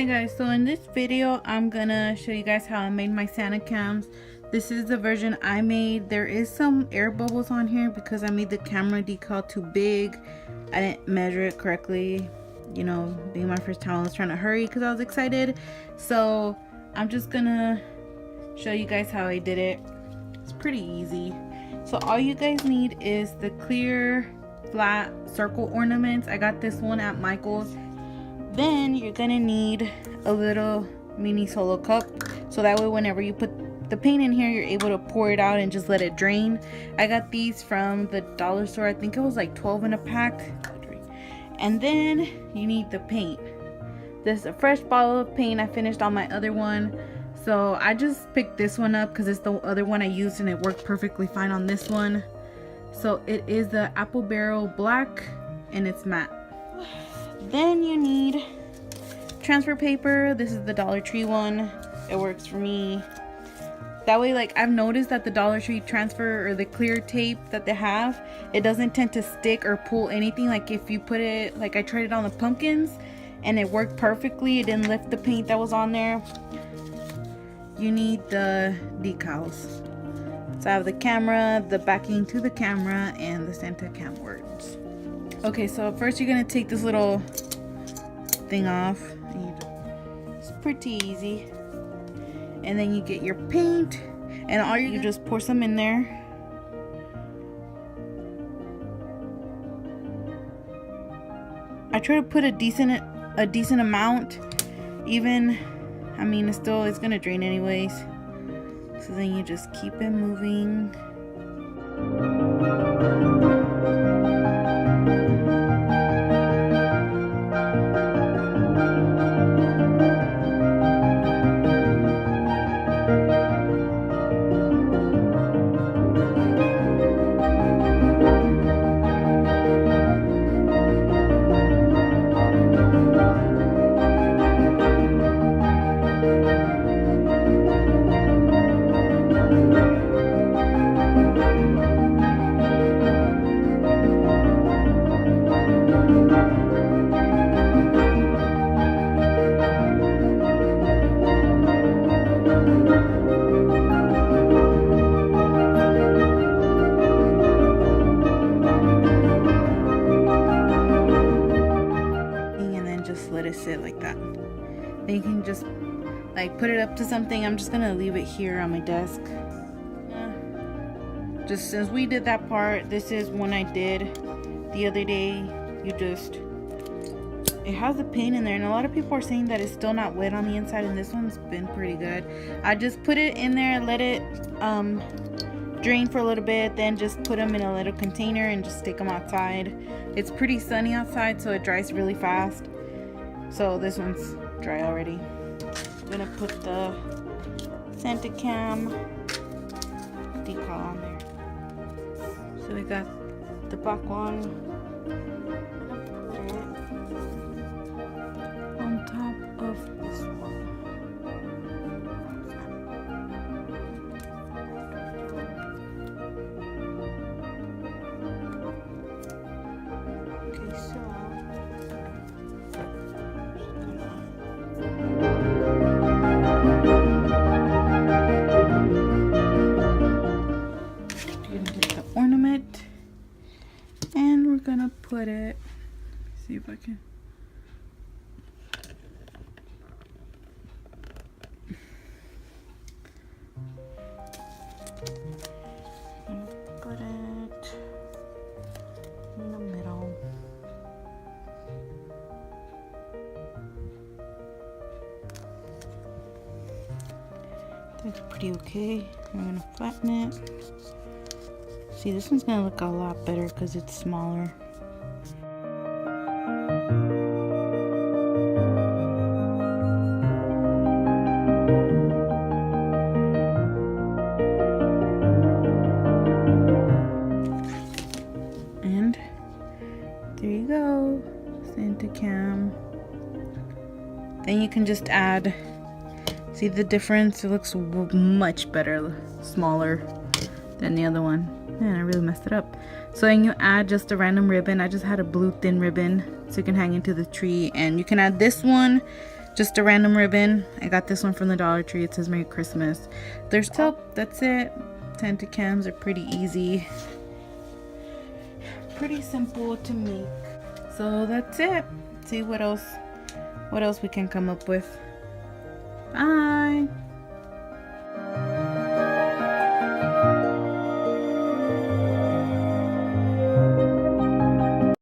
Hey guys, so in this video I'm gonna show you guys how I made my Santa cams. This is the version I made. There is some air bubbles on here because I made the camera decal too big. I didn't measure it correctly. You know, being my first time, I was trying to hurry because I was excited. So I'm just gonna show you guys how I did it. It's pretty easy. So all you guys need is the clear flat circle ornaments. I got this one at Michael's. Then you're gonna need a little mini solo cup, so that way whenever you put the paint in here, you're able to pour it out and just let it drain. I got these from the dollar store. I think it was like 12 in a pack. And then you need the paint. This is a fresh bottle of paint. I finished on my other one, so I just picked this one up because it's the other one I used and it worked perfectly fine on this one. So it is the Apple Barrel Black and it's matte. Then you need transfer paper. This is the Dollar Tree one. It works for me. That way, like, I've noticed that the Dollar Tree transfer or the clear tape that they have, it doesn't tend to stick or pull anything. Like if you put it, like I tried it on the pumpkins and it worked perfectly. It didn't lift the paint that was on there. You need the decals. So I have the camera, the backing to the camera, and the Santa cam words. Okay, so first you're gonna take this little thing off. It's pretty easy. And then you get your paint, and all you just pour some in there. I try to put a decent amount. Even, I mean, it's gonna drain anyways. So then you just keep it moving. Let it sit like that. Then you can just like put it up to something. I'm just gonna leave it here on my desk. Just since we did that part, this is one I did the other day. It has a paint in there, and a lot of people are saying that it's still not wet on the inside, and this one's been pretty good. I just put it in there, let it drain for a little bit, then just put them in a little container and just take them outside. It's pretty sunny outside, so it dries really fast. So this one's dry already. I'm gonna put the Santa cam decal on there. So we got the back one. I'm gonna put it on top of this one. Okay, so ornament, and we're gonna put it, see if I can, put it in the middle. That's pretty okay. I'm gonna flatten it. See, this one's gonna look a lot better because it's smaller. And there you go, Santa cam. Then you can just add, see the difference? It looks much better, smaller than the other one. Man, I really messed it up. So then you add just a random ribbon. I just had a blue thin ribbon so you can hang into the tree, and you can add this one just a random ribbon. I got this one from the Dollar Tree. It says Merry Christmas. There's taupe. That's it. Santa cams are pretty easy. Pretty simple to make. So that's it. See what else we can come up with. Bye.